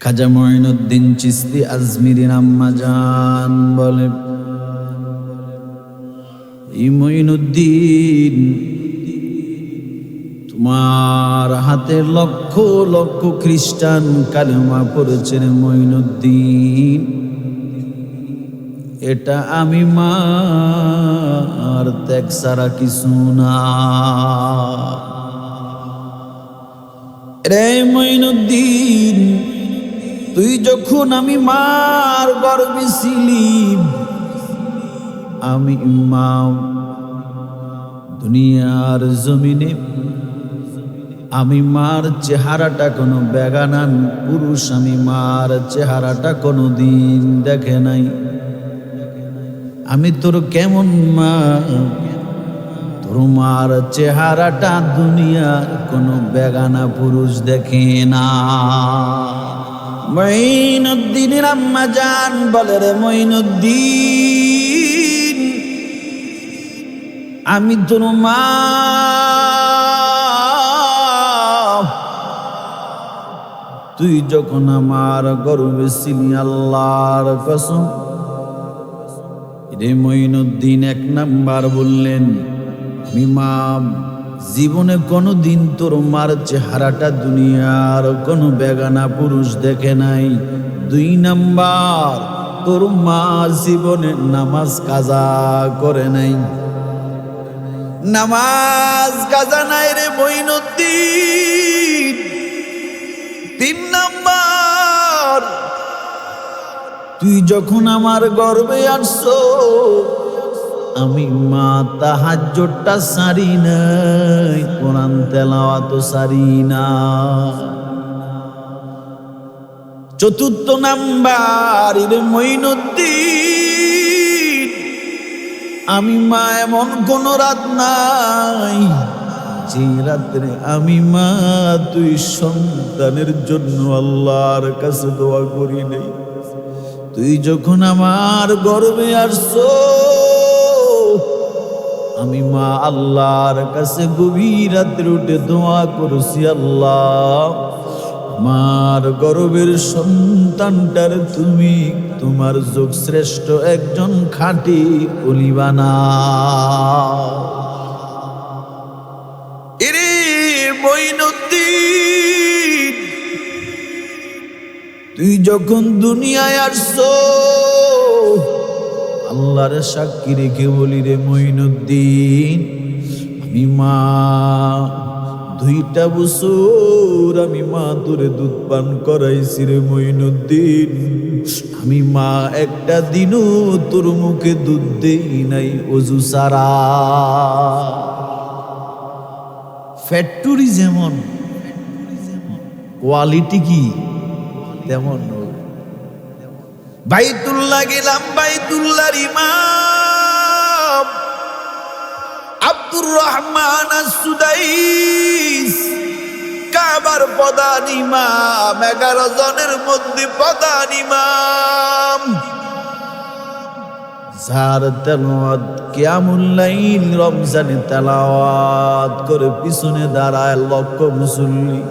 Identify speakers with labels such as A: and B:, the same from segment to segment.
A: খাজা মঈনুদ্দিন চিশতি আজমিরীর আম্মা জান বলে, এই মঈনুদ্দিন, তোমার হাতে লক্ষ লক্ষ খ্রিস্টান কালেমা পড়েছেন মঈনুদ্দিন, এটা আমি মার ত্যাগ ছাড়া কিছু না। রে মঈনুদ্দিন, তুই যখন আমি মার গর্ভে ছিলি, আমি মা দুনিয়ার জমিনে আমি মার চেহারাটা কোনো বেগানান পুরুষ আমি মার চেহারাটা কোনো দিন দেখে নাই। আমি তোর কেমন মা, তোর মার চেহারাটা দুনিয়ার কোনো বেগানা পুরুষ দেখে না। মঈনুদ্দিনের আম্মা জান বলে, রে মঈনুদ্দিন, আমি তোর মা, তুই যখন আমার গর্ভে ছিলি, আল্লাহর কসম, রে মঈনুদ্দিন এক নাম্বার বললেন, আমি মা জীবনে কোনো দিন তোর মার চেহারাটা দুনিয়ার কোনো বেগানা পুরুষ দেখে নাই। দুই নাম্বার, তোর মা জীবনে নামাজ কাজা করে নাই, নামাজ কাজা নাই রে মঈনুদ্দিন। তিন নাম্বার, তুই যখন আমার গর্ভে আসছো, আমি মা তাহাজ্জুদটা সারি নাই, কোরআন তেলাওয়াত সারি না। চতুর্থ নাম্বার, রে মঈনুদ্দিন, আমি মা এমন কোন রাত নাই যে রাত্রে আমি মা তুই সন্তানের জন্য আল্লাহর কাছে দোয়া করি নাই। তুই যখন আমার গর্ভে আসছো, আমি মা আল্লাহর কাছে গভীর রাত্রে উঠে দোয়া করছি, আল্লাহ আমার গর্ভের সন্তানটার তুমি তোমার যোগ শ্রেষ্ঠ একজন খাঁটি ওলি বানাও। এরে মঈনুদ্দিন, তুই যখন দুনিয়ায় আসছো, আল্লাহর সাক্ষী রেখে বলি রে মঈনুদ্দিন, আমি মা 2টা বছর আমি মা তোরে দুধ পান করাইছি রে মঈনুদ্দিন। আমি মা একটা দিনও তোর মুখে দুধ দেই নাই অজু সারা। ফ্যাক্টরি যেমন কোয়ালিটি কি তেমন। বাইতুল্লাহ গেলাম, বাইতুল্লাহর ইমাম আব্দুর রহমান আস-সুদাইস, কাবার প্রধান ইমাম, 11 জনের মধ্যে প্রধান ইমাম, যার তেলাওয়াত কিয়ামুল লাইল রমজানে তেলাওয়াত করে পিছনে দাঁড়ায় লক্ষ মুসল্লি।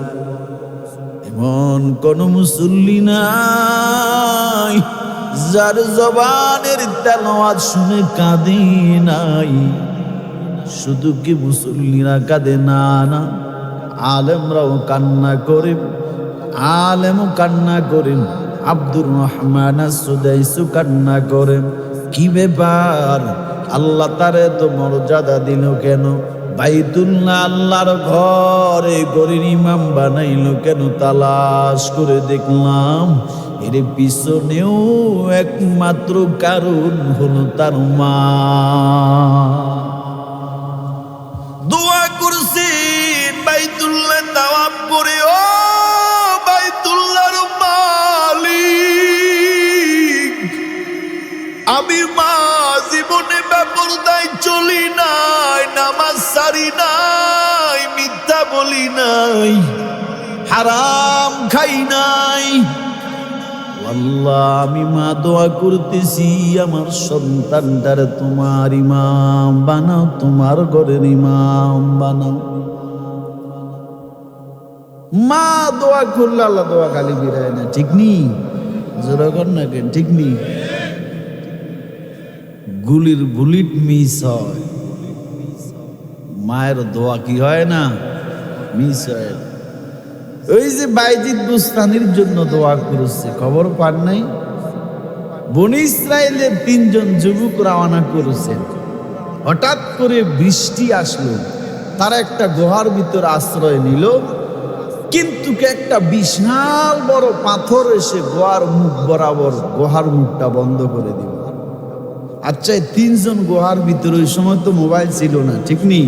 A: এমন কোন মুসল্লি নাই যার জবানের তেলাওয়াত শুনে কাঁদে নাই। শুধু কি মুসল্লিরা কাঁদে না, না আলেমরাও কান্না করে, আলেমও কান্না করেন, আব্দুর রহমান আস-সুদাইসও কান্না করেন। কি ব্যাপার, আল্লাহ তারে তো মর্যাদা দিল কেন? বাইতুল্লাহ আল্লাহর ঘরে গরির ইমাম বানাইল কেন? তালাশ করে দেখলাম এর পিছনেও একমাত্র কারণ হলো তার মা। দোয়া করছেন বাইতুল্লাহ তাওয়াফ করে, ও বাইতুল্লাহর মালিক, আমি মা জীবনে বেপরদায় চলি নাই, নামাজ সারি নাই, মিথ্যা বলি নাই, হারাম খাই নাই। আল্লাহ আমি মা দোয়া করতেছি, আমার সন্তানটার তোমার ইমাম বানাও, তোমার ঘরের ইমাম বানাও। মা দোয়া করলে আল্লাহ দোয়া খালি বিরায় না, ঠিক নেই? জোরা কর না কেন, ঠিক নেই? গুলির বুলেট মিস হয়, মায়ের দোয়া কি হয় না, মিস হয়। ওই যে বাইজিদ বুস্তানির জন্য দোয়া করেছে, খবর পান নাই? বনি ইসরায়েলের 3 জন যুবক রওনা করেছেন। হঠাৎ করে বৃষ্টি আসলো, তারা একটা গুহার ভিতর আশ্রয় নিল, কিন্তু একটা বিশাল বড় পাথর এসে গুহার মুখ বরাবর গুহার মুখটা বন্ধ করে দিল। আচ্ছা, 3 জন গুহার ভিতরে, ওই সময় তো মোবাইল ছিল না, ঠিক নেই?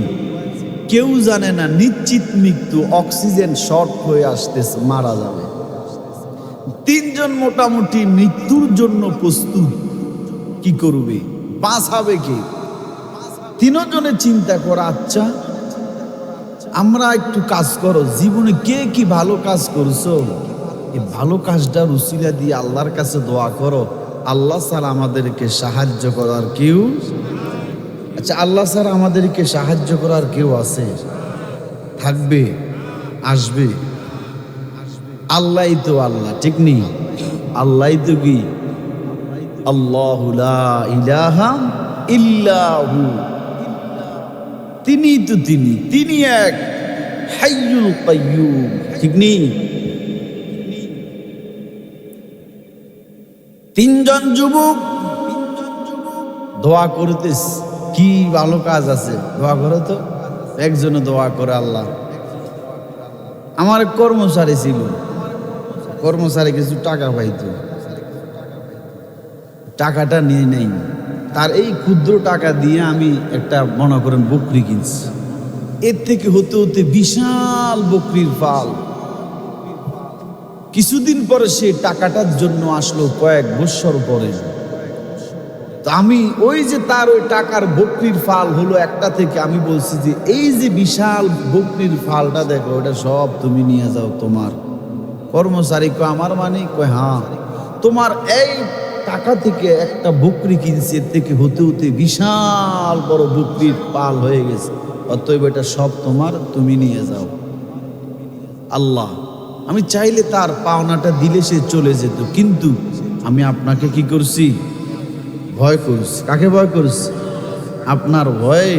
A: কেউ জানে না, নিশ্চিত মৃত্যু, অক্সিজেন শর্ট হয়ে আসতেছে, মারা যাবে। 3 জন মোটামুটি মৃত্যুর জন্য প্রস্তুত। কি করবে, বাঁচাবে কে? 3 জনে চিন্তা করা, আচ্ছা আমরা একটু কাজ করো, জীবনে কে কি ভালো কাজ করছো, এই ভালো কাজটার উসিলা দিয়ে আল্লাহর কাছে দোয়া করো, আল্লাহ স্যার আমাদেরকে সাহায্য করার কেউ। আচ্ছা, আল্লাহ স্যার আমাদেরকে সাহায্য করার কেউ আছে? থাকবে, আসবে। আল্লাহই তো আল্লাহ, ঠিক নেই? আল্লাহই তো কি, আল্লাহু লা ইলাহা ইল্লাহু, তিনি তো তিনি এক হাইয়ুল কাইয়ুম, ঠিক নেই? 3 জন যুবক দোয়া করতেস, কি ভালো কাজ আছে, দোয়া করো তো। একজনে দোয়া করে, আল্লাহ আমার কর্মচারী ছিল, কর্মচারী কিছু টাকা পাইতো, টাকাটা নিয়ে নেই, তার এই ক্ষুদ্র টাকা দিয়ে আমি একটা মনে করেন বকরি কিনছি, এর থেকে হতে হতে বিশাল বকরির ফাল। কিছুদিন পরে সে টাকাটার জন্য আসলো, কয়েক বছর পরে। তো আমি ওই যে তার ওই টাকার বকরির ফাল হলো একটা থেকে, আমি বলছি যে এই যে বিশাল বকরির ফালটা দেখো, ওটা সব তুমি নিয়ে যাও তোমার। কর্মচারী কয় আমার মানে? কয় হ্যাঁ, তোমার এই টাকা থেকে একটা বকরি কিনছে, এর থেকে হতে হতে বিশাল বড় বকরির পাল হয়ে গেছে, অতএব এটা সব তোমার, তুমি নিয়ে যাও। আল্লাহ, আমি চাইলে তার পাওনাটা দিলে সে চলে যেত, কিন্তু আমি আপনাকে কি করছি, ভয় করছি। কাকে ভয় করছি? আপনার ভয়ে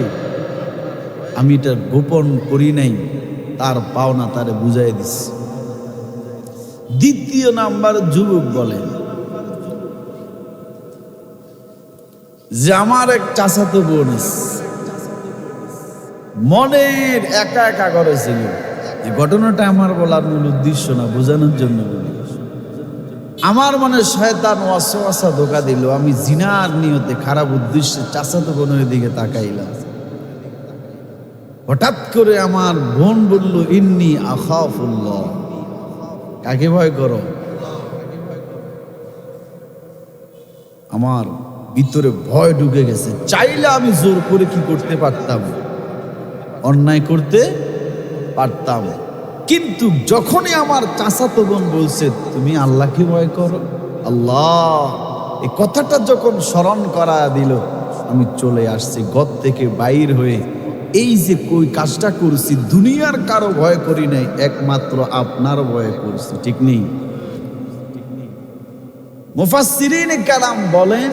A: আমি এটা গোপন করি নাই, তার পাওনা তারে বুঝাই দিছি। 2 নাম্বার যুবক বলেন যে আমার এক চাচাতো বোন মনের একা একা করেছিল। এই ঘটনাটা আমার বলার মূল উদ্দেশ্য না, বোঝানোর জন্য বলি। আমার মনে শয়তান ওয়াসওয়াসা ধোঁকা দিল, আমি জিনার নিয়তে খারাপ উদ্দেশ্যে চাচাতো বোনের দিকে তাকাইলাম। হঠাৎ করে আমার বোন বলল, ইন্নী আখাফুল্লাহ। কাকে ভয় করো? আমার ভিতরে ভয় ঢুকে গেছে। চাইলে আমি জোর করে কি করতে পারতাম, অন্যায় করতে পারতাম, কিন্তু যখনই আমার চাচাতো বোন বলছে তুমি আল্লাহকে ভয় করো, আল্লাহ, এই কথাটা যখন স্মরণ করা দিল, আমি চলে আসছি ঘর থেকে বাইর হয়ে। এই যে কই কাজটা করছি, দুনিয়ার কারো ভয় করি নাই, একমাত্র আপনার ভয় করছি, ঠিক নেই? মুফাসসিরিনে কেরাম বলেন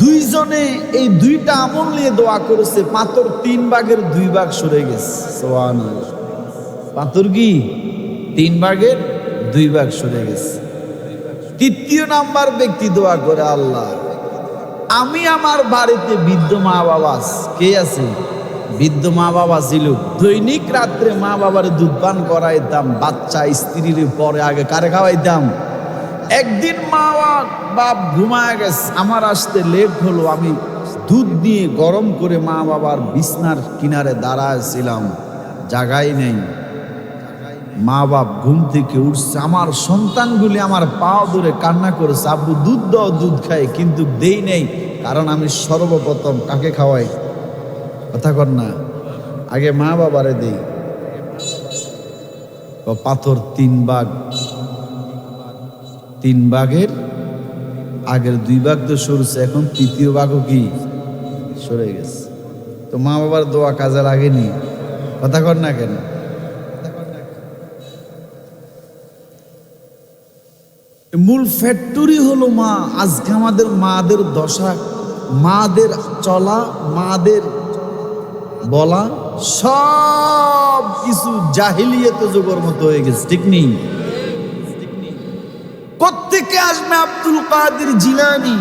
A: 2 জনে এই 2টা আমল নিয়ে দোয়া করেছে, পাথর 3 ভাগের 2 ভাগ সরে গেছে। সুবহানাল্লাহ। পাথর কি 3 ভাগের 2 ভাগ সরে গেছে। 3 নাম্বার ব্যক্তি দোয়া করে, আল্লাহ, আমি আমার বাড়িতে বৃদ্ধ মা বাবা, কে আছে? বৃদ্ধ মা বাবা ছিল, দৈনিক রাত্রে মা বাবার দুধ পান করাইতাম, বাচ্চা স্ত্রীর পরে আগে কারে খাওয়াইতাম। একদিন মা বাপ ঘুমায় গেছে, আমার আসতে লেট হলো, আমি দুধ দিয়ে গরম করে মা বাবার বিছনার কিনারে দাঁড়াইছিলাম, জাগাই নেই। মা বাপ ঘুম থেকে উঠছে, আমার সন্তানগুলি আমার পা ধরে কান্না করেছে, আব্বু দুধ দাও, দুধ খাই, কিন্তু দেই নেই, কারণ আমি সর্বপ্রথম কাকে খাওয়াই? কথা কর না, আগে মা বাবারে দেই। পাথর 3 ভাগ, 3 ভাগের আগের 2 ভাগ তো সরছে, এখন 3য় ভাগও কি সরে গেছে। তো মা বাবার দোয়া কাজে লাগেনি, কথা কর না কেন? মূল ফ্যাক্টরি হলো মা। আজকে আমাদের মাদের দশা, মাদের চলা, মাদের বলা সব কিছু জাহিলিয়াতে যুগের মতো হয়ে গেছে, ঠিক নেই? কোত্থেকে আসবে আব্দুল কাদের জিলানী,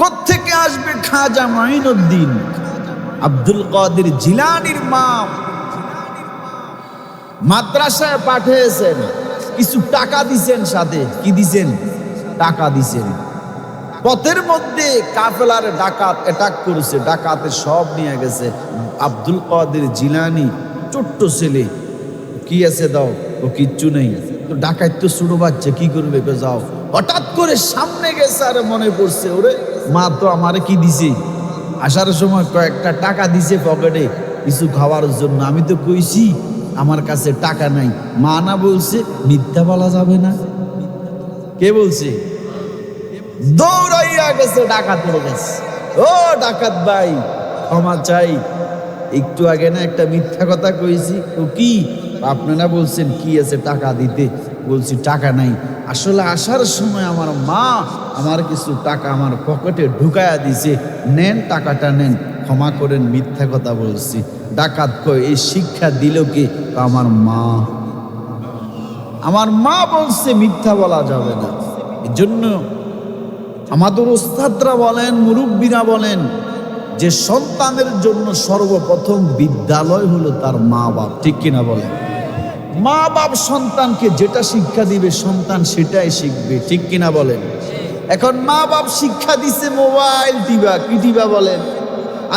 A: কোত্থেকে আসবে খাজা মাইনুদ্দিন? আব্দুল কাদের জিলানীর মা মাদ্রাসায় পাঠিয়েছেন, কিছু টাকা দিছেন, সাথে কি দিছেন? টাকা দিছেন। পথের মধ্যে কাফেলার ডাকাত অ্যাটাক করেছে, ডাকাতে সব নিয়ে গেছে। আব্দুল কাদের জিলানী ছোট্ট ছেলে, কি আছে দাও, ও কিচ্ছু নেই। তো ডাকাত তো ছোট বাচ্চা, কি করবে? যাও। হঠাৎ করে সামনে গেছে, আর মনে পড়ছে, ওরে মা তো আমারে কি দিছে, আসার সময় কয়েকটা টাকা দিছে পকেটে কিছু খাওয়ার জন্য। আমি তো কইছি আমার কাছে টাকা নাই। মা না বলছে মিথ্যা বলা যাবে না? কে বলছে? দৌড়াইয়া গেছে, ডাকাতের কাছে। ও ডাকাত ভাই, ক্ষমা চাই, একটু আগে না একটা মিথ্যা কথা কইছি। ও কি? আপনারা বলছেন কি আছে টাকা দিতে, বলছি টাকা নাই। আসলে আসার সময় আমার মা আমার কিছু টাকা আমার পকেটে ঢুকায়া দিছে, নেন টাকাটা নেন, ক্ষমা করেন, মিথ্যা কথা বলছি। ডাকাত কয় এই শিক্ষা দিল কি? আমার মা। আমার মা বলছে মিথ্যা বলা যাবে না। এজন্য আমাদের ওস্তাদরা বলেন, মুরব্বীরা বলেন যে সন্তানের জন্য সর্বপ্রথম বিদ্যালয় হলো তার মা বাপ, ঠিক কিনা বলেন? মা বাপ সন্তানকে যেটা শিক্ষা দিবে সন্তান সেটাই শিখবে, ঠিক কিনা বলেন? এখন মা বাপ শিক্ষা দিছে মোবাইল টিপা, কি টিপা বলেন?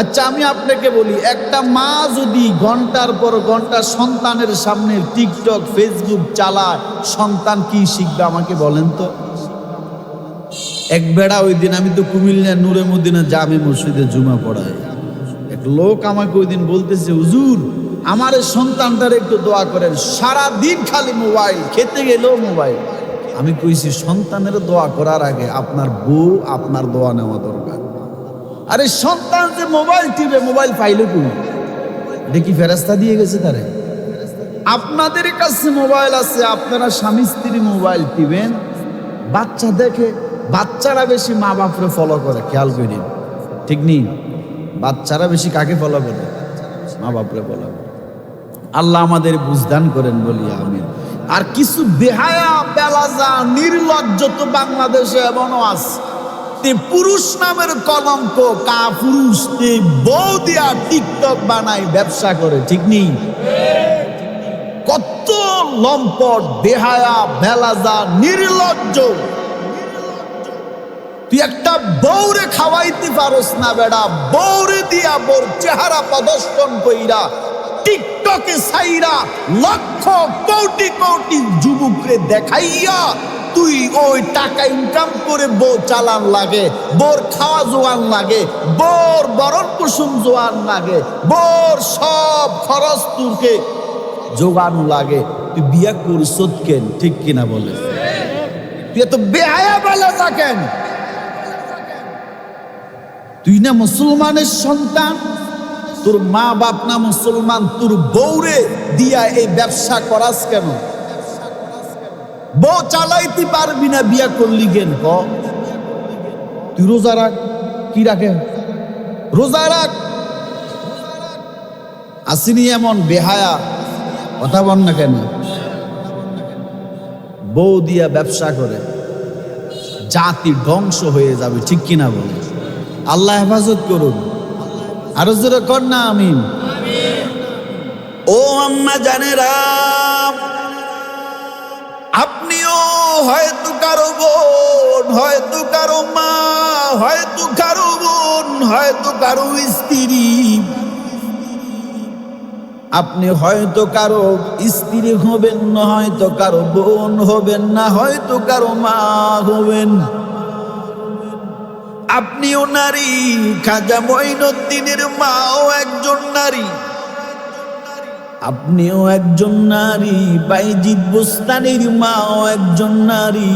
A: আচ্ছা আমি আপনাকে বলি, একটা মা যদি ঘন্টার পর ঘন্টা সন্তানের সামনে টিকটক ফেসবুক চালায়, সন্তান কি শিখবে আমাকে বলেন তো? এক বেড়া, ওই দিন আমি তো কুমিল্লা নূরে মদিনা জামে মসজিদে জুমা পড়াই, এক লোক আমাকে ওই দিন বলতেছে, হুজুর আমার সন্তানটার একটু দোয়া করেন, সারা দিন খালি মোবাইল, খেতে গেলেও মোবাইল। আমি কইছি সন্তানের দোয়া করার আগে আপনার বউ, আপনার দোয়া নেওয়া দরকার। আরে সন্তান যে মোবাইল টিপে, মোবাইল পাইলে তুমি দেখি ফেরেস্তা দিয়ে গেছে তারে। আপনাদের কাছে মোবাইল আছে, আপনারা স্বামী স্ত্রী মোবাইল টিপেন, বাচ্চা দেখে, বাচ্চারা বেশি মা বাপরে ফলো করে, খেয়াল করেন, ঠিক নেই? বাচ্চারা বেশি কাকে ফলো করে? মা বাপরে ফলো করে। আল্লাহ আমাদের বুঝদান করেন, বলি আমিন। আর কিছু বেহায়া, বেলাজা, নির্লজ্জ তো বাংলাদেশে এমনও আছে, তে পুরুষ নামের কলঙ্ক, কাপুরুষ, তে বউ দিয়া টিকটক বানাই, ব্যবসা করে, ঠিক নেই? কত লম্পট, বেহায়া, বেলাজা, নির্লজ্জ। তুই একটা বউরে খাওয়াইতে পারস না বেড়া, বউরে দিয়া বোর চেহারা প্রদর্শন কইরা টিকটকে ছাইরা লক্ষ কোটি কোটি যুবকরে দেখাইয়া তুই ওই টাকা ইনকাম করে বউ চালান লাগে, বোর খাওয়া জোয়ান লাগে, বোর বরণ কুসুম জোয়ান লাগে, বোর সব খরচ তুরকে জোগানো লাগে। তুই বিয়া করছত কেন, ঠিক কিনা বলে? তুই এত বেহায়া বেলা থাকেন? তুই না মুসলমানের সন্তান, তোর মা বাপ না মুসলমান, তোর বউরে দিয়া এই ব্যবসা করাস কেন? বউ চালাইতে পারবি না, বিয়া করলি কেন? ক তুই রোজা রাখ, কি রাখে? রোজা রাখ। আসিনি এমন বেহায়া, কথা বল না কেন? বউ দিয়া ব্যবসা করে, জাতি ধ্বংস হয়ে যাবে, ঠিক কিনা বলে? আল্লাহ হেফাজত করুন। আরো জোরে কর না আমিন। ও আম্মা জানেরা, আপনিও হয়তো কারো বোন, হয়তো কারো মা, হয়তো কারো বোন, হয়তো কারো স্ত্রী। আপনি হয়তো কারো স্ত্রী হবেন না, হয়তো কারো বোন হবেন না, হয়তো কারো মা হবেন। আপনিও নারী, খাজা মঈনুদ্দিনের মাও একজন নারী। আপনিও একজন নারী, বাইজিদ বুস্তানির মাও একজন নারী।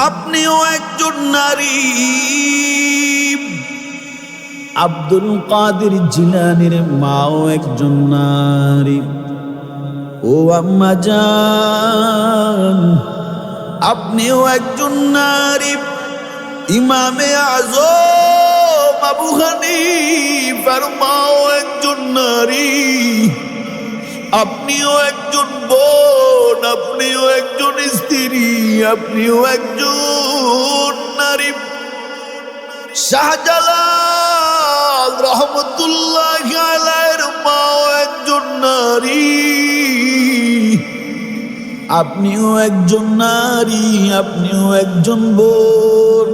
A: আপনিও একজন নারী, আব্দুল কাদের জিলানীর মাও একজন নারী। ও আম্মা জান, আপনিও একজন নারী। ইমামে আজম আবু হানিফার মাও একজন নারী। আপনিও একজন বোন, আপনিও একজন স্ত্রী, আপনিও একজন নারী। শাহজালাল রহমতুল্লাহ আলাইহির মাও একজন নারী। আপনিও একজন নারী, আপনিও একজন বোন।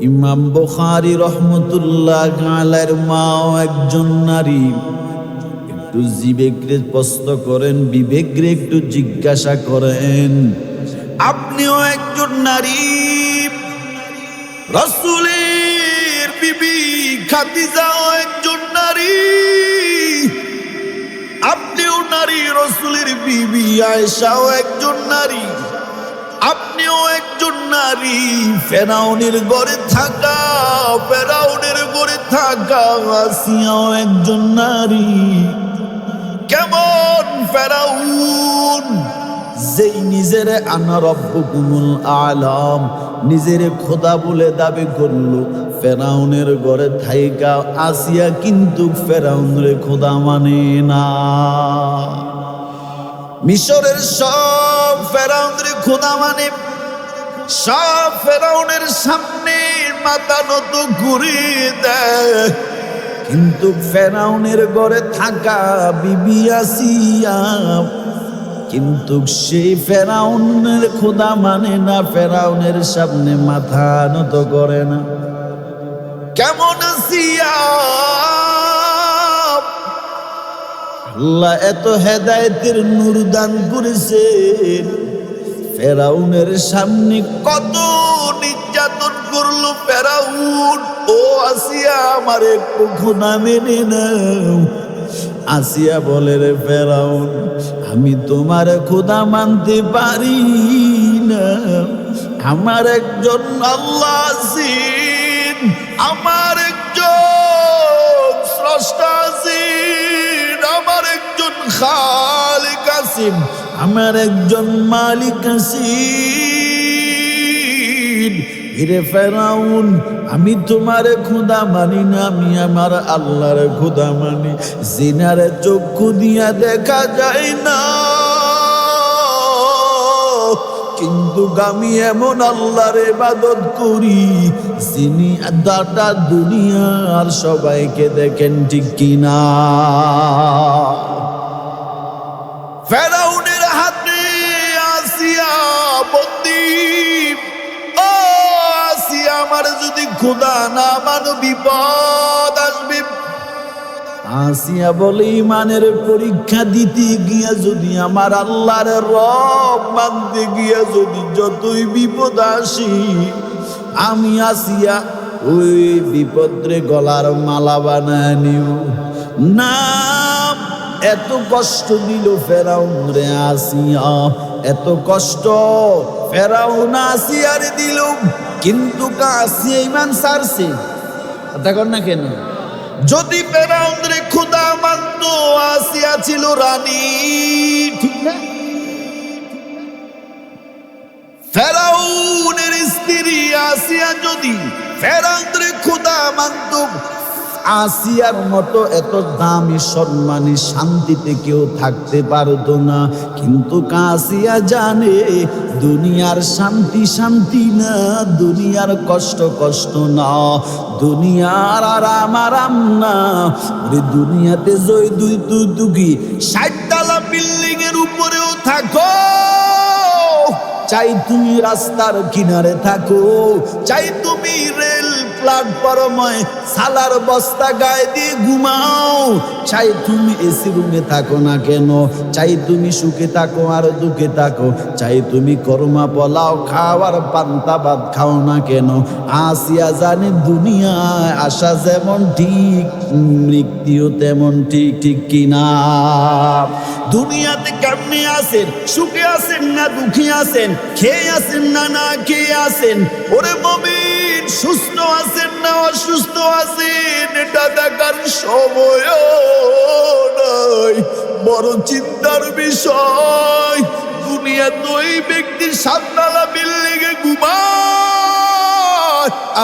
A: ইমাম বুখারী রহমতুল্লাহ আলাইহির মাও একজন নারী। একটু জিবেকরে প্রশ্ন করেন, বিবেকরে একটু জিজ্ঞাসা করেন, আপনিও একজন নারী। রাসূলের বিবি খাদিজাও একজন নারী। আপনিও নারী। রাসূলের বিবি আয়েশাও একজন নারী। আপনিও একজন নারী। ফেরাউনের ঘরে থাকা, ফেরাউনের ঘরে থাকা আসিয়াও একজন নারী। কেমন ফেরাউন, যেই নিজের আনা রব্বুকুমুল আলাম, নিজের খোদা বলে দাবি করলো, ফেরাউনের ঘরে থাইকা আসিয়া কিন্তু ফেরাউনের খোদা মানে না। মিশরের সব ফেরাউনের খোদা মানে, সব ফেরাউনের সামনে মাথা নত করে দেয়, কিন্তু ফেরাউনের ঘরে থাকা বিবি আসিয়া কিন্তু সেই ফেরাউনের খোদা মানে না, ফেরাউনের সামনে মাথা নত করে না। কেমন আসিয়া আল্লাহ এত হেদায়েতের নূর দান করেছেন, ফেরাউনের সামনে কত নির্যাতন করলো ফেরাউন। ও আসিয়া আমার একটু খোদা মেনে নাও। আসিয়া বলে, রে ফেরাউন, আমি তোমার খোদা মানতে পারি না। আমার একজন আল্লাহ আছেন, আমার একজন স্রষ্টা আছেন, আমার একজন খালিক আছেন, আমার একজন মালিক আছেন। ইরে ফেরাউন, আমি তোমার খোদা মানি না, আমি আমার আল্লাহর খোদা মানি। জিনার চক্ষু দিয়া দেখা যায় না, কিন্তু আমি এমন আল্লাহর ইবাদত করি যিনি দাতা দুনিয়ার সবাইকে দেখেন, ঠিক কিনা? ফেরাউনের হাতে আসিয়া বন্দী। ও আসিয়া, আমার যদি খোদা না মানো বিপদ আসবে। আসিয়া বলে, ইমানের পরীক্ষা দিতে গিয়া যদি আমার আল্লাহর রব মানতে গিয়া যদি যতই বিপদ আসি, আমি আসিয়া ওই বিপদরে গলার মালা বানায় নিও না। এত কষ্ট দিল ফেরাউন রে আসিয়া, এত কষ্ট ফেরাউন আসিয়ার দিল, কিন্তু আসিয়া ইমান ছাড়ছে। দেখুন না কেন? যদি ফেরাউন রে খোদা মানত, আসিয়া ছিল রানী, ঠিক না? ফেরাউনের স্ত্রী আসিয়া যদি ফেরাউন রে খোদা মানত, আসিয়ার মতো এত দামি সম্মানী শান্তিতে কেউ থাকতে পারতো না। কিন্তু আসিয়া জানে দুনিয়ার শান্তি শান্তি না, দুনিয়ার কষ্ট কষ্ট না, দুনিয়ার আরাম আরাম না। দুনিয়াতে জয় দুই দুগি 60 তলা বিল্ডিং এর উপরেও থাকো, চাই তুমি রাস্তার কিনারে থাকো, চাই তুমি রেল প্ল্যাটফর্মে সালার বস্তা গায়ে দিয়ে ঘুমাও, চাই তুমি এসি রুমে থাকো না কেন, চাই তুমি সুখে থাকো আর দুঃখে থাকো, চাই তুমি কর্মা পোলাও খাও আর পান্তা ভাত খাও না কেন, আসিয়া জানে দুনিয়ায় আসা যেমন ঠিক, মৃত্যু তেমন ঠিক, ঠিক কিনা? দুনিয়াতে কেমনে আছেন? সুখে আছেন না দুঃখে আছেন? খেয়ে আছেন না না খেয়ে আছেন? ওরে মুমিন, সুস্থ আছেন না অসুস্থ আছেন? এটা দেখার সময় নাই, বড় চিন্তার বিষয়। দুনিয়াতে ওই ব্যক্তির সাততলা বিল্ডিংয়ে ঘুমায়,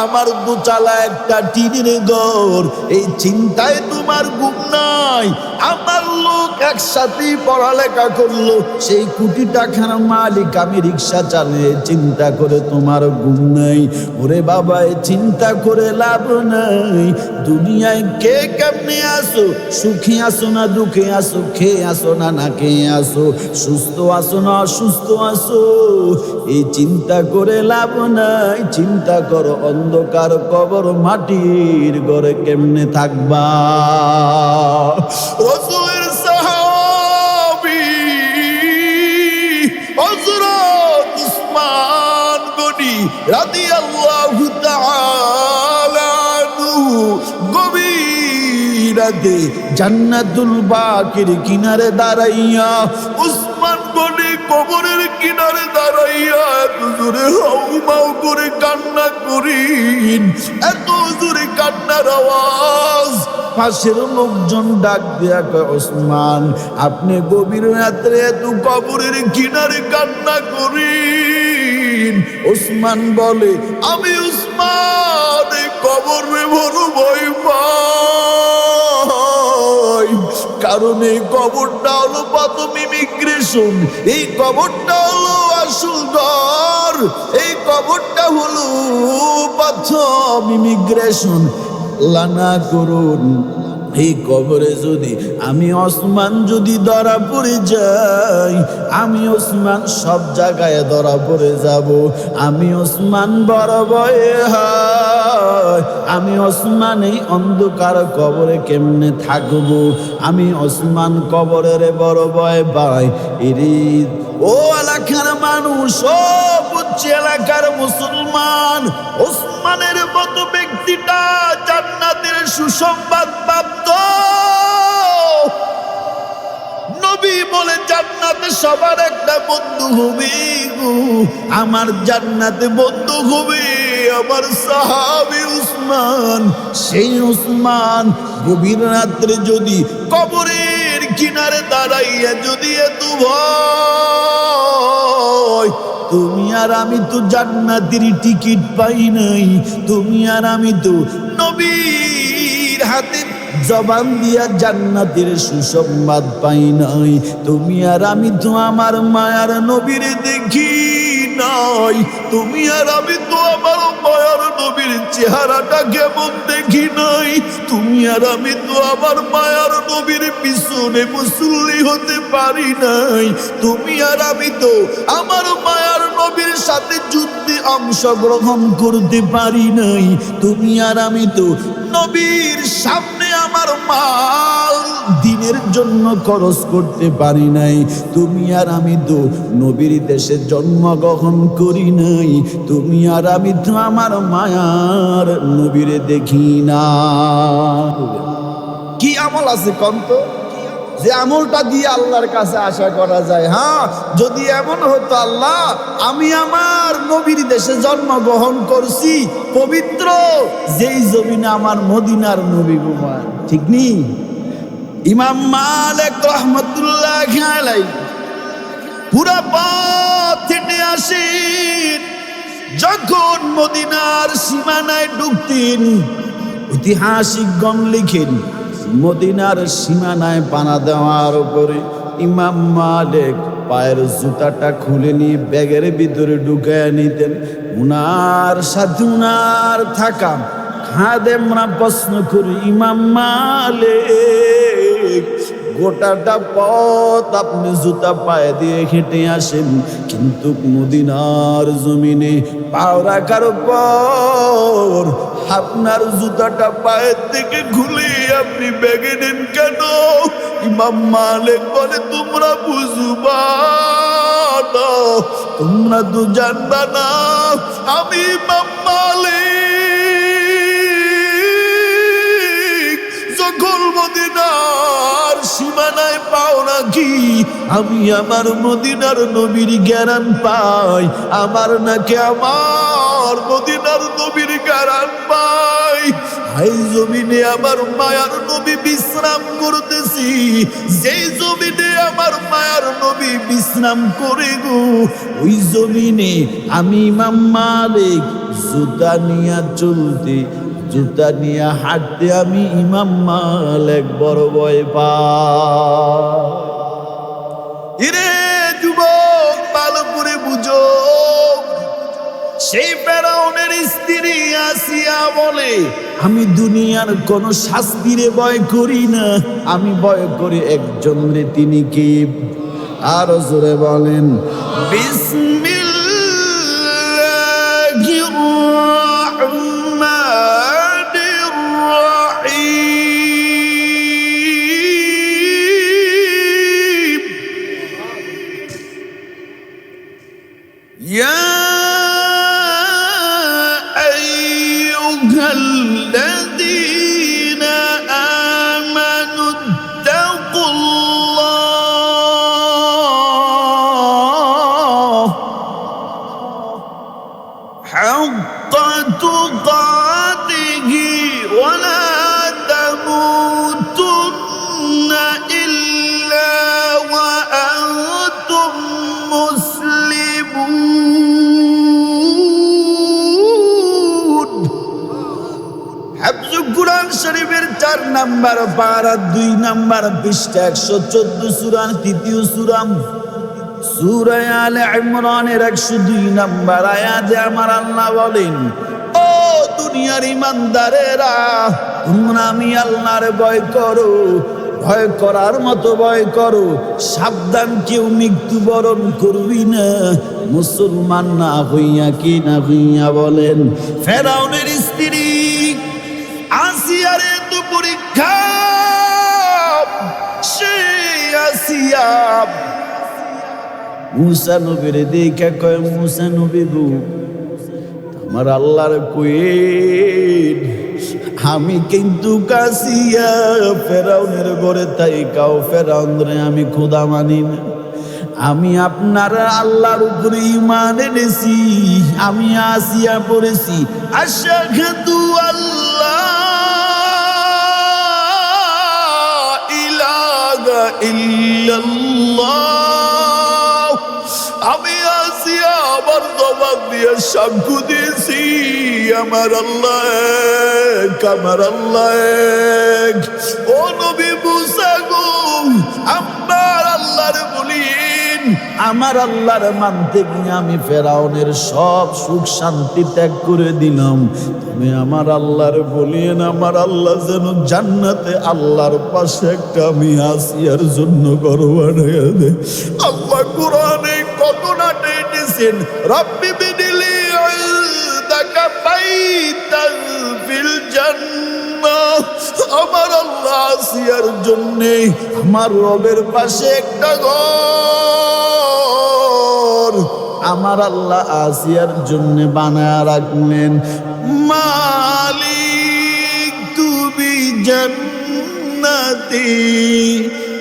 A: আমার দোতলা একটা টিনের ঘর, এই চিন্তায় তোমার ঘুম নাই। আমার লোক একসাথেই পড়ালেখা করলো, সেই কোটি টাকার মালিক আমি রিক্সা চালিয়ে, চিন্তা করে তোমার ঘুম নাই। ওরে বাবা, চিন্তা করে লাভ নাই। দুনিয়ায় কে কেমনে আসো, সুখী আসো না দুঃখে আসো, খেয়ে আসো না না খেয়ে আসো, সুস্থ আসো না অসুস্থ আসো, এই চিন্তা করে লাভ নাই। চিন্তা করো অন্ধকার কবর মাটির ঘরে কেমনে থাকবা। রাসূলের সাহাবী হযরত উসমান গনি রাদিয়াল্লাহু তাআলা আনহু গভীর রাতে জান্নাতুল বাকির কিনারে দাঁড়াইয়া, উসমান গনি কবরের কিনারে দাঁড়াইয়া এত জোরে হাউমাউ করে কান্না করেন, এত জোরে কান্নার আওয়াজ। পাশের লোকজন ডাক দেয়া কয়, ওসমান আপনি গভীর রাত্রে এত কবরের কিনারে কান্না করেন? ওসমান বলে, আমি উসমান এই কবরে বড় ভয় পাই, কারণ এই কবরটা হলো প্রথম ইমিগ্রেশন, এই কবরটা হলো আসল ঘর, এই কবরটা হলো প্রথম ইমিগ্রেশন। লানা করুন, এই কবরে যদি আমি ওসমান যদি ধরা পড়ে যাই, আমি ওসমান সব জায়গায় ধরা পড়ে যাব, আমি ওসমান বড় ভয়ে হয়, আমি ওসমান এই অন্ধকার কবরে কেমনে থাকব, আমি ওসমান কবরের বড় ভয় পাই। এরে ও এলাকার মানুষ, ও বুঝছি এলাকার মুসলমান, ওসমানের মতো ব্যক্তিটা জান্নাতের সুসংবাদ প্রাপ্ত। নবী বলে জান্নাতে সবার একটা বন্ধু হবে গো, আমার জান্নাতে বন্ধু হবে আমার সাহাবী উসমান। সেই উসমান গভীর রাত্রে যদি কবরের কিনারে দাঁড়াইয়া যদি এত ভয়, তুমি আর আমি তো জান্নাতের টিকিট পাই নাই, তুমি আর আমি তো নবীর হাতে জবান দিয়া জান্নাতের সুসংবাদ পাই নাই, তুমি আর আমি তো আমার মায়ার নবীর দেখি নাই, তুমি আর আমি তো আমার মায়ার নবীর চেহারাটা কেমন দেখি নাই, তুমি আর আমি তো আমার মায়ার নবীর পিছনে মুসল্লি হতে পারি নাই, তুমি আর আমি তো আমার মায়ার নবীর সাথে যুদ্ধে অংশগ্রহণ করতে পারি নাই, তুমি আর আমি তো নবীর সামনে আমার মাল দিনের জন্য খরচ করতে পারি নাই, তুমি আর আমি তো নবীর দেশে জন্মগ্রহণ করি নাই, তুমি আর আমি তো আমার মায়ার নবীরে দেখি না। কি আমল আছে কন্ত যে আমলটা দিয়ে আল্লাহর কাছে আশা করা যায়? হ্যাঁ, যদি এমন হতো, আল্লাহ আমি আমার নবীর দেশে জন্মগ্রহণ করছি, পবিত্র যেই জমিনে আমার মদিনার নবী ঘুমায়, ঠিক নি? ইমাম মালিক রাহমাতুল্লাহ আলাইহি পুরা পথ হেঁটে আসেন, যখন মদিনার সীমানায় ঢুকতেন, ঐতিহাসিকগণ লিখেন মদিনার সীমানায় পানা দেওয়ার উপরে ইমাম মালিক পায়ের জুতাটা খুলে নিয়ে ব্যাগের ভিতরে ঢুকায় নিতেন। উনার সাথে উনার থাকা খাদেমরা প্রশ্ন করি, ইমাম মালিক গোটাটা পথ আপনি জুতা পায়ে দিয়ে হেঁটে আসেন, কিন্তু মদিনার জমিনে পাও রাখার পর আপনার জুতাটা পায়ের থেকে খুলে আপনি ব্যাগে নেন কেন? ইমাম মালিক বলে, তোমরা বুঝবা না, তোমরা তো জানবা না, আমি ইমাম মালিক যখন মদিনার সীমা বানায় পাও নাকি? আমি আমার মদিনার নবীর জ্ঞান পাই, আমার নাকি আমার মদিনার নবীর জ্ঞান পাই। এই জমিনে আমার মায়ার নবী বিশ্রাম করতেছি, যেই জমিনে আমার মায়ার নবী বিশ্রাম করে গো, ওই জমিনে আমি ইমাম মালিক জুতা নিয়ে চলতে, জুতা নিয়ে হাঁটতে আমি ইমাম মালিক বড় ভয় পাই। রে যুবক, ভালো করে বুঝো, সেই ফেরাউনের স্ত্রী আসিয়া বলে, আমি দুনিয়ার কোন শাস্তিরে ভয় করি না, আমি ভয় করি একজন রে, তিনি কি? আরো জোরে বলেন, বিসমিল্লাহির রাহমানির রাহিম। ইয়া الذين آمنوا اتقوا الله حق تقاته ولا تموتن إلا وأنتم مسلمون। হাফজুল কুরআন শরীফের 4 নাম্বার পারা 2 নাম্বার পৃষ্ঠা 114 সূরা 3 সূরা সূরা আলে ইমরানের 102 নাম্বার আয়াতে আমার আল্লাহ বলেন, ও দুনিয়ার ঈমানদারেরা, তোমরা আমি আল্লাহর ভয় করো, ভয় করার মতো ভয় করো, সাবধান, কেউ মৃত্যুবরণ করবি না মুসলমান না হইয়া, কি না হইয়া বলেন। ফেরাউনের স্ত্রী আসিয়ারে তো পরীক্ষা, সে আসিয়া মুসা নবীর দেখে কয়, মুসা নবী গো, আমার আল্লাহর কইন, আমি কিন্তু কাসিয়া ফেরাউনের ঘরে তাই কাও, ফেরাউন রে আমি খোদা মানি না, আমি আপনার আল্লাহর উপরে ঈমান এনেছি, আমি আসিয়া পড়েছি আশহাদু আল্লাহ ইলাহা ইল্লাল্লাহ, আমি আসিয়া আমার জবান দিয়ে সাক্ষ্য দিয়েছি আমার আল্লাহ এক, আমার আল্লাহ এক। ও নবী মুসা গো, আমার আল্লাহর বলিন, আমার আল্লাহর মানতে গিয়ে আমি ফেরাউনের সব সুখ শান্তি ত্যাগ করে দিলাম, তুমি আমার আল্লাহর বলিন, আমার আল্লাহ যেন জান্নাতে আল্লাহর পাশে একটা আমি আসিয়ার জন্য ঘর বানাইয়া দে। আল্লাহ কোরআনে কত নাটে এনেছেন, রব্বি বিনিলি ইনদাকা বাইতান ফিল জান্নাহ, আমার আল্লাহ আসিয়ার জন্য আমার রবের পাশে একটা ঘর আমার আল্লাহ আসিয়ার জন্য বানায়া রাখলেন। মালিক তুমি জান্নাতি,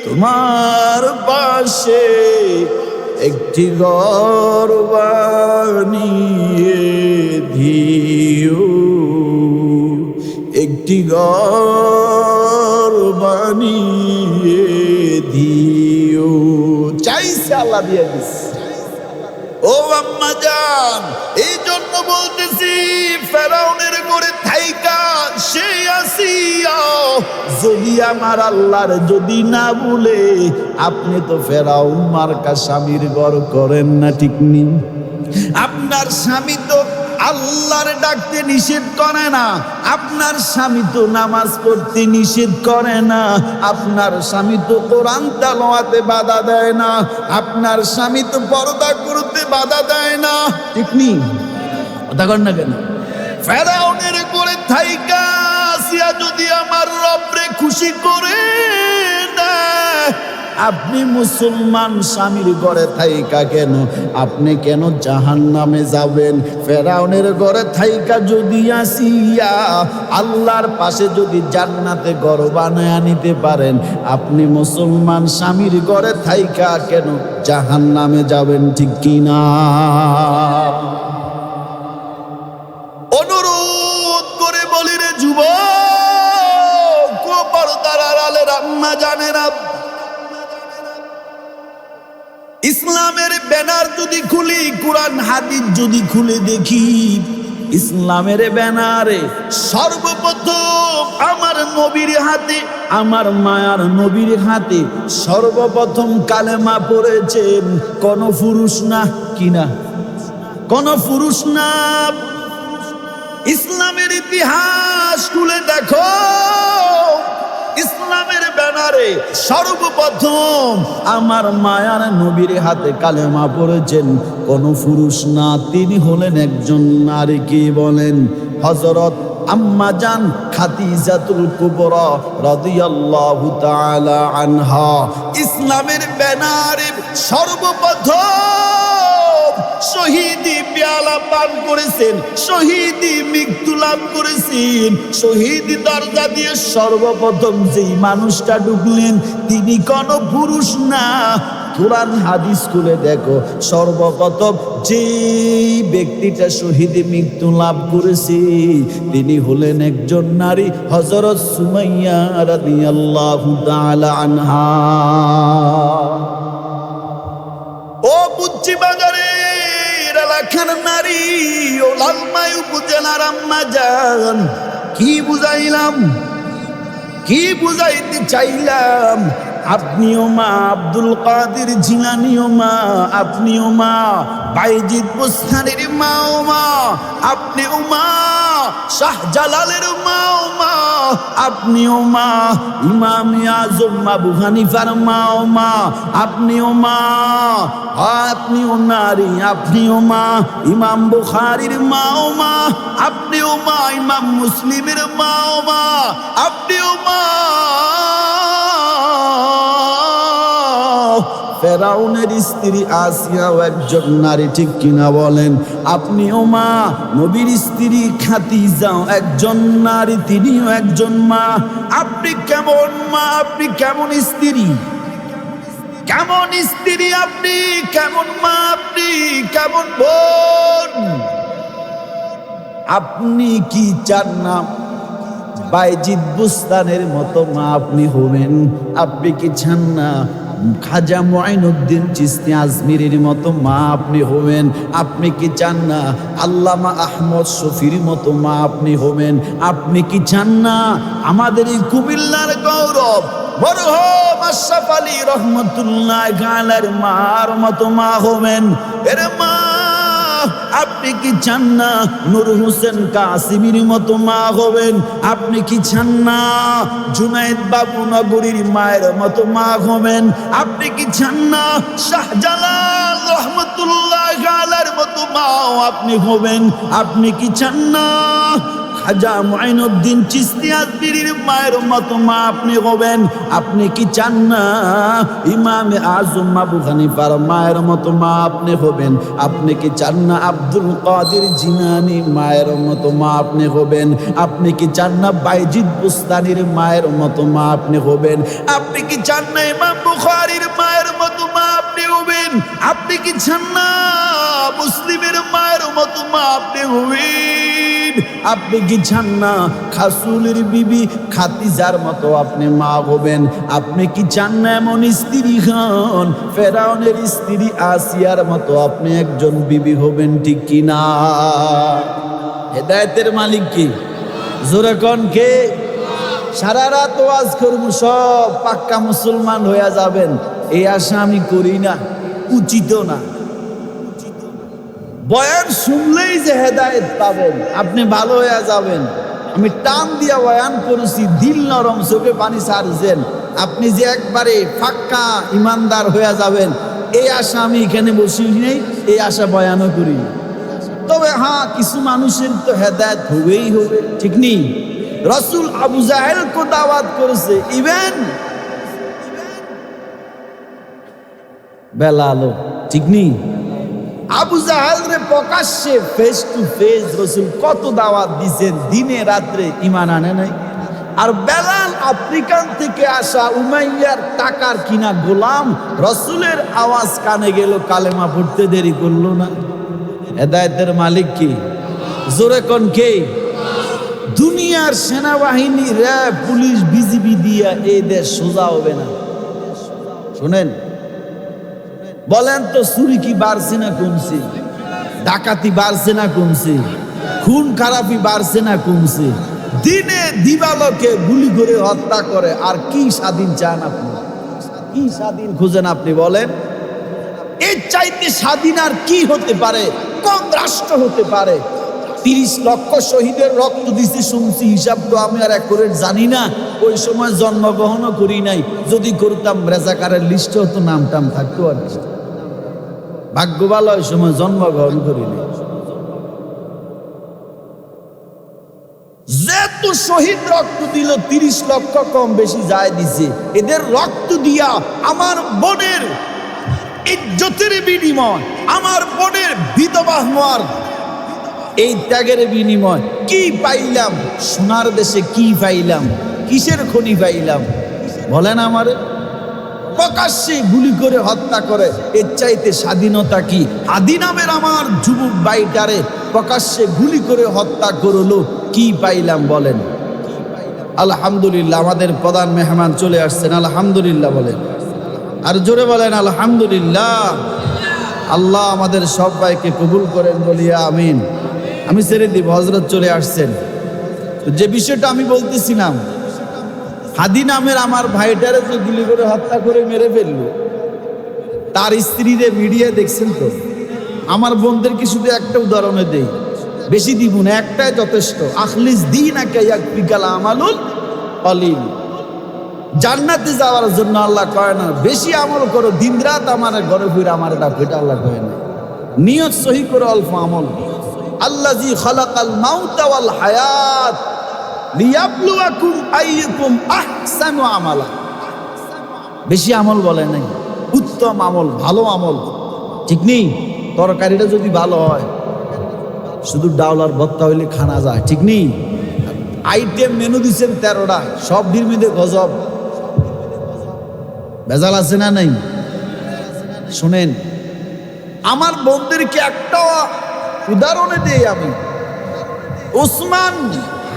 A: তোমার পাশে একটি ঘর বানিয়ে দিও, একটি ঘর বানিয়ে দিও। চাইছে আল্লাহ দিয়ে দিছে। ও আম্মা জান, এই জন্য বলতেছি ফেরাউনের ঘরে থাইকা সে আসিয়া যদি আমার আল্লাহর যদি না বলে, আপনি তো ফেরাউন মার্কা স্বামীর ঘর করেন না, ঠিক নেই? আপনার স্বামী তো আল্লাহর ডাকতে নিষেধ করে না, আপনার স্বামী তো নামাজ পড়তে নিষেধ করে না, আপনার স্বামী তো কোরআন তেলাওয়াতে বাধা দেয় না, আপনার স্বামী তো পর্দা করতে বাধা দেয় না, ঠিক নেই? কথা কর না কেন? ফেরাউনের করে থাইকা আসিয়া যদি আমার রবরে খুশি করে না, আপনি মুসলমান স্বামীর ঘরে থাইকা কেন আপনি কেন জাহান্নামে যাবেন? ফেরাউনের ঘরে থাইকা যদি আসিয়া আল্লাহর পাশে যদি জান্নাতে ঘর বানায় নিতে পারেন, আপনি মুসলমান স্বামীর ঘরে থাইকা কেন জাহান্নামে যাবেন? ঠিক কিনা? অনুরোধ করে বলি রে যুবক, পর্দার আড়ালের আম্মা জানেরা, ইসলামের ব্যানার যদি খুলি, কোরআন হাদিস যদি খুলে দেখি, ইসলামের ব্যানারে সর্বপ্রথম আমার নবীর হাতে, আমার মায়ার নবীর হাতে সর্বপ্রথম কালেমা পড়েছেন কোন পুরুষ না, কিনা? কোন পুরুষ না। ইসলামের ইতিহাস খুলে দেখো, ইসলামের ব্যানারে সর্বপ্রথম আমার মায়ার নবীর হাতে কালেমা পড়েছেন কোন পুরুষ না, তিনি হলেন একজন নারী। কি বলেন? হযরত আম্মা জান খাদিজাতুল কুবরা রাদিয়াল্লাহু তাআলা আনহা। ইসলামের ব্যানারে সর্বপ্রথম শহীদি পেয়ালা পান করেছেন, শহীদি মৃত্যু লাভ করেছেন, শহীদি দরজা দিয়ে সর্বপ্রথম যেই মানুষটা ঢুকলেন তিনি কোন পুরুষ না। কোরআন হাদিস খুলে দেখো, সর্বপ্রথম যেই ব্যক্তিটা শহীদি মৃত্যু লাভ করেছে তিনি হলেন একজন নারী, হযরত সুমাইয়া রাদিয়াল্লাহু তাআলা আনহা। ও বুচ্চি বাজারের এলাকার নারী, ও লালমাই উপজেলার আম্মা জান, কি বুঝাইলাম, কি বুঝাইতে চাইলাম? আপনিও মা আব্দুল কাদের জিলানীও মা, আপনিও মা বাইজিদ বুস্তানির মাও মা, আপনিও মা শাহজালালের মাও মা, আপনিও মা ইমামে আজম আবু হানিফার মাও মা, আপনিও মা, আপনিও নারী, আপনিও মা ইমাম বুখারীর মাও মা, আপনিও মা ইমাম মুসলিমের মাও মা, আপনিও মা ফেরাউনের স্ত্রী আসিয়াও একজন নারী। ঠিক কিনা বলেন? আপনিও মা নবীর স্ত্রী খাদিজাও একজন নারী, তিনিও একজন মা। আপনি কেমন মা, আপনি কেমন স্ত্রী, কেমন স্ত্রী আপনি, কেমন মা আপনি, কেমন বোন? আপনি কি চান না বাইজিদ বুস্তানের মতো মা আপনি হবেন? আপনি কি চান না খাজা মুঈনুদ্দিন চিশতি আজমিরের মতো মা আপনি হবেন? আপনি কি চান না আল্লামা আহমদ শফির মতো মা আপনি হবেন? আপনি কি চান না আমাদের এই কুমিল্লার গৌরব মরহুম আশরাফ আলী রহমাতুল্লাহ আলাইহির মার মতো মা হবেন? এর মা, আপনি কি চান না নূর হোসেন কাসিমির মতো মা হবেন? আপনি কি চান না জুনায়েদ বাবু নগরীর মায়ের মতো মা হবেন? আপনি কি চান না শাহজালাল রহমাতুল্লাহ আলাইহির মতো মা আপনি হবেন? আপনি কি চান না খাজা মুঈনুদ্দিন চিশতি আজমিরের মায়ের মতো মা আপনি হবেন? আপনি কি চান না ইমামে আজম আবু হানিফার মায়ের মতো মা আপনি হবেন? আপনি কি চান না আব্দুল কাদের জিলানী মায়ের মতো মা আপনি হবেন? আপনি কি চান না বাইজিদ বুস্তানির মায়ের মতো মা আপনি হবেন? আপনি কি চান না ইমাম বুখারীর মায়ের মতো মা আপনি হবেন? আপনি কি চান না মুসলিমের মায়ের মতো মা আপনি হবেন? আপনি কি চান না রাসূলের বিবি খাদিজার মতো আপনি মা হবেন? আপনি কি চান না এমন স্ত্রী হন ফেরাউনের স্ত্রী আসিয়ার মতো আপনি একজন বিবি হবেন? ঠিক কিনা? হেদায়েতের মালিক কি? জোরে কোন কে? সারা রাত ওয়াজ করব, সব পাক্কা মুসলমান হয়ে যাবেন এই আশা আমি করি না, উচিত না। বয়ান শুনলেই যে হেদায়েত পাবেন, আপনি ভালো হয়ে যাবেন, আমি টান দিয়া বয়ান করেছি, দিল নরম, চোখে পানি ছাড়ছেন, আপনি যে একবারে পাক্কা ইমানদার হয়ে যাবেন এই আশা আমি এখানে বসি নেই, এই আশা বয়ানও করি। তবে হ্যাঁ, কিছু মানুষের তো হেদায়েত হবেই হবে, ঠিক নেই? রাসূল আবু জাহেলকে দাওয়াত করেছে, ইভেন বেলালও ঠিক নেই। আবু জাহেলরে প্রকাশ্যে ফেস টু ফেস রাসূল কত দাওয়াত দিয়েছেন, দিনে রাত্রে ঈমান আনে নাই। আর বেলাল আফ্রিকান থেকে আসা উমাইয়ার টাকার কিনা গোলাম, রাসূলের আওয়াজ কানে গেল, কালেমা পড়তে দেরি করলো না। হেদায়েতের মালিক কি? জোরে কোন কে? দুনিয়ার সেনাবাহিনী, র্যাব, পুলিশ, বিজিবি দিয়া এই দেশ সোজা হবে না। শুনেন, বলেন তো চুরি কি বাড়ছে না কমছে? ডাকাতি বাড়ছে না কমছে? খুন খারাপি বাড়ছে না কমছে? দিনে দিবালোকে গুলি করে হত্যা করে। আর কি স্বাধীন চান আপনি? কি স্বাধীন খুঁজেন আপনি বলেন? এর চাইতে স্বাধীন আর কি হতে পারে? কোন রাষ্ট্র হতে পারে? 30 লক্ষ শহীদের রক্ত দিছি শুনছি, হিসাব তো আমি আর অ্যাকুরেট জানি না। ওই সময় জন্মগ্রহণও করি নাই। যদি করতাম রেজাকারের লিস্টে হতো, নাম টাম থাকতো। আর ভাগ্য ভালো, ওই সময় জন্মগ্রহণ করিনি। যেহেতু শহীদ রক্ত দিল, 30 লক্ষ কম বেশি যায় দিছে। এদের রক্ত দিয়া আমার বোনের ইজ্জতের বিনিময়, আমার বোনের বিধবা হওয়ার এই ত্যাগের বিনিময় কি পাইলাম? সোনার দেশে কি পাইলাম? কিসের খনি পাইলাম বলেন আমারে? প্রকাশ্যে গুলি করে হত্যা করে। এর চাইতে স্বাধীনতা কি? হাদি নামের আমার যুবক ভাইটারে প্রকাশ্যে গুলি করে হত্যা করলো, কি পাইলাম বলেন? আলহামদুলিল্লাহ, আমাদের প্রধান মেহমান চলে আসছেন। আলহামদুলিল্লাহ বলেন, আর জোরে বলেন আলহামদুলিল্লাহ। আল্লাহ আমাদের সবাইকে কবুল করেন, বলিয়া আমিন। আমি ছেড়ে দিব, হযরত চলে আসছেন। যে বিষয়টা আমি বলতেছিলাম, হাদি নামের আমার ভাইটারে যে গুলি করে হত্যা করে মেরে ফেললো, তার স্ত্রীরে মিডিয়া দেখছেন তো? আমার বোনদেরকে শুধু একটা উদাহরণে দেই, বেশি দিব না, একটাই যথেষ্ট। আখলিস দীনাকা ইয়াকফিকাল আমালুল কলিল। জান্নাতে যাওয়ার জন্য আল্লাহ কয় না বেশি আমল করো, দিন রাত আমার ঘরে ফিরে আমার ডাক, এটা আল্লাহ কয় না। নিয়ত সহি করে অল্প আমল। আল্লাযী খালাকাল মাউতা ওয়াল হায়াত লিয়াবলুয়াকুম আইয়ুকুম আহসানু আমালা। বেশি আমল বলে নাই, উত্তম আমল, ভালো আমল। ঠিক নেই? তরকারিটা যদি ভালো হয়, শুধু ডাউল আর ভর্তা হইলে খানা যায়। ঠিক নেই? আইটেম মেনু দিচ্ছেন 13টা, সব মধ্যে গজব। ভেজাল আছে না নাই? শুনেন, আমার বোনদেরকে একটা উদাহরণে দেই আমি। ওসমান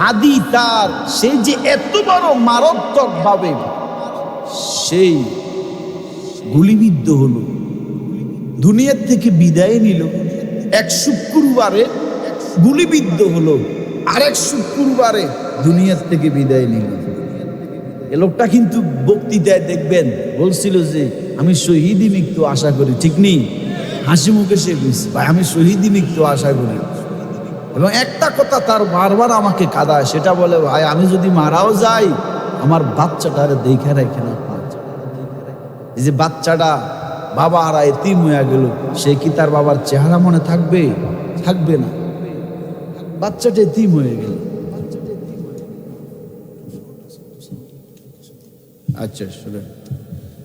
A: হাদি, তার সেই যে এত বড় মারাত্মক ভাবে সেই গুলিবিদ্ধ হলো, দুনিয়ার থেকে বিদায় নিল। এক শুক্রবারে গুলিবিদ্ধ হলো, আরেক শুক্রবারে দুনিয়ার থেকে বিদায় নিল। এ লোকটা কিন্তু বক্তৃতায় দেখবেন বলছিল যে আমি শহীদি মৃত্যু আশা করি। ঠিক নেই? হাসি মুখে সে বলছে, ভাই আমি শহীদি মৃত্যু আশা করি। এবং একটা কথা তার বারবার আমাকে কাঁদায়, সেটা বলে, ভাই আমি যদি মারাও যাই, আমার বাচ্চাটার দেখে রাখে না। এই যে বাচ্চাটা বাবা আর এতিম হয়ে গেল, সে কি তার বাবার চেহারা মনে থাকবে? থাকবে না। বাচ্চাটা এতিম হয়ে গেল। আচ্ছা শুনেন,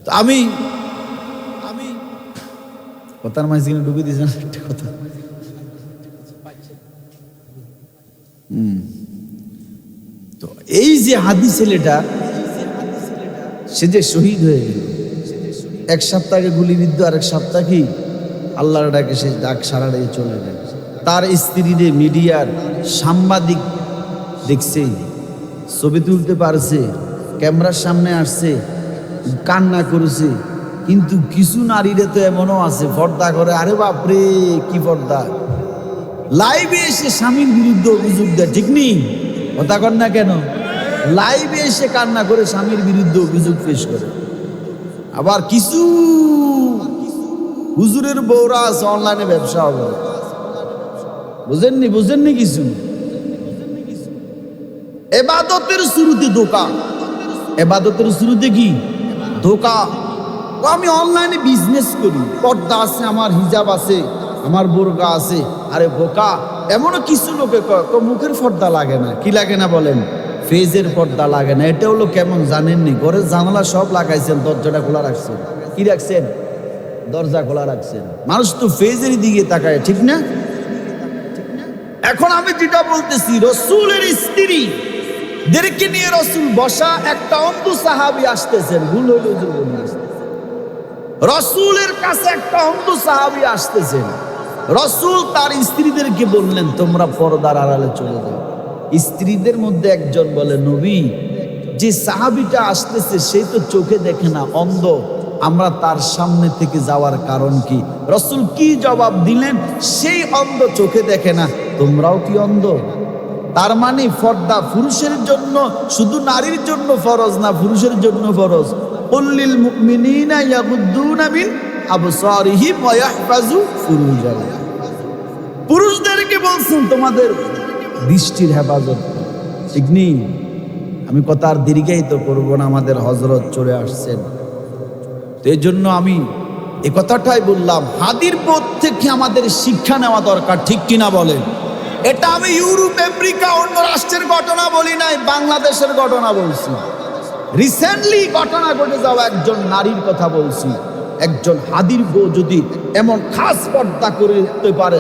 A: তো আমি কথার মাঝখানে ঢুকে দিয়েছেন একটা কথা। তো এই যে হাদি ছেলেটা, সে যে শহীদ হয়ে গেল, এক সপ্তাহে গুলিবিদ্ধ, আর এক সপ্তাহ কি আল্লাহর ডাকে সে ডাক সারা দিয়ে চলে গেল। তার স্ত্রীরে মিডিয়ার সাংবাদিক দেখছে, ছবি তুলতে পারছে, ক্যামেরার সামনে আসছে, কান্না করেছে। কিন্তু কিছু নারীরা তো এমনও আছে পর্দা করে। আরে বাপরে, কি পর্দা! লাইভে এসে স্বামীর বিরুদ্ধে অভিযোগ দেয়। ঠিক নেই? কথা কর না কেন? লাইভে এসে কান্না করে স্বামীর বিরুদ্ধে অভিযোগ পেশ করে। আবার কিছু হুজুরের বউরা আছে অনলাইনে ব্যবসা হবে। বুঝেননি কিছু? এবাদতের শুরুতে ধোঁকা। এবাদতের শুরুতে কি ধোঁকা? আমি অনলাইনে বিজনেস করি, পর্দা আছে, আমার হিজাব আছে, আমার বোরকা আছে। আরে বোকা, এমনও কিছু লোকে তো মুখের পর্দা লাগে না। কি লাগে না বলেন? ফেজের পর্দা লাগে না। এটা হলো কেমন জানেননি? ঘরের জানালা সব লাগাইছেন, দরজাটা খোলা রাখছেন। কি রাখছেন? দরজা খোলা রাখছেন। মানুষ তো ফেজের দিকে তাকায়, ঠিক না? এখন আমি যেটা বলতেছি, রসুলের স্ত্রীদেরকে নিয়ে রসুল বসা, একটা অন্ধ সাহাবী আসতেছেন, ভুল হইল রসুলের কাছে একটা অন্ধ সাহাবী আসতেছেন। রসুল তার স্ত্রীদেরকে বললেন, তোমরা পর্দার আড়ালে চলে যাও। স্ত্রীদের মধ্যে একজন বলে, নবী, যে সাহাবীটা আসতেছে সে তো চোখে দেখে না, অন্ধ, আমরা তার সামনে থেকে যাওয়ার কারণ কি? রসুল কি জবাব দিলেন? সেই অন্ধ চোখে দেখে না, তোমরাও কি অন্ধ? তার মানে পর্দা পুরুষের জন্য, শুধু নারীর জন্য ফরজ না, পুরুষের জন্য ফরজ। কুল্লিল মুমিনিনা ইয়াগুদ্দুনা মিন আবসারিহিম ওয়া ইয়াহফাজু ফুরুজাহুম। পুরুষদেরকে বলছেন তোমাদের দৃষ্টির হেফাজত, ঠিক নেই? আমি কথা আর দীর্ঘায়িত করব না, আমাদের হযরত চলে আসছেন। তো এই জন্য আমি এ কথাটাই বললাম, হাদির পথ থেকে আমাদের শিক্ষা নেওয়া দরকার, ঠিক কিনা বলেন? এটা আমি ইউরোপ, আমেরিকা, অন্য রাষ্ট্রের ঘটনা বলি নাই, বাংলাদেশের ঘটনা বলছি। রিসেন্টলি ঘটনা ঘটে যাওয়া একজন নারীর কথা বলছি। একজন হাদির বউ যদি এমন খাস পর্দা করতে পারে,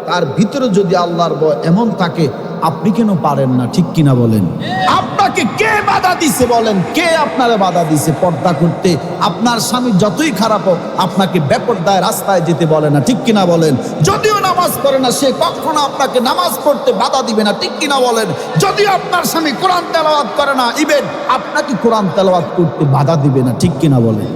A: তার ভিতরে যদি আল্লাহর ভয় এমন থাকে, আপনি কেন পারেন না, ঠিক কিনা বলেন? আপনাকে কে বাধা দিছে বলেন? কে আপনারে বাধা দিছে পর্দা করতে? আপনার স্বামী যতই খারাপ হোক, আপনাকে বেপর্দায় রাস্তায় যেতে বলে না, ঠিক কিনা বলেন? যদিও নামাজ পড়ে না, সে কখনো আপনাকে নামাজ পড়তে বাধা দিবে না, ঠিক কিনা বলেন? যদিও আপনার স্বামী কোরআন তেলাওয়াত করে না, ইভেন আপনাকে কোরআন তেলাওয়াত করতে বাধা দিবে না, ঠিক কিনা বলেন?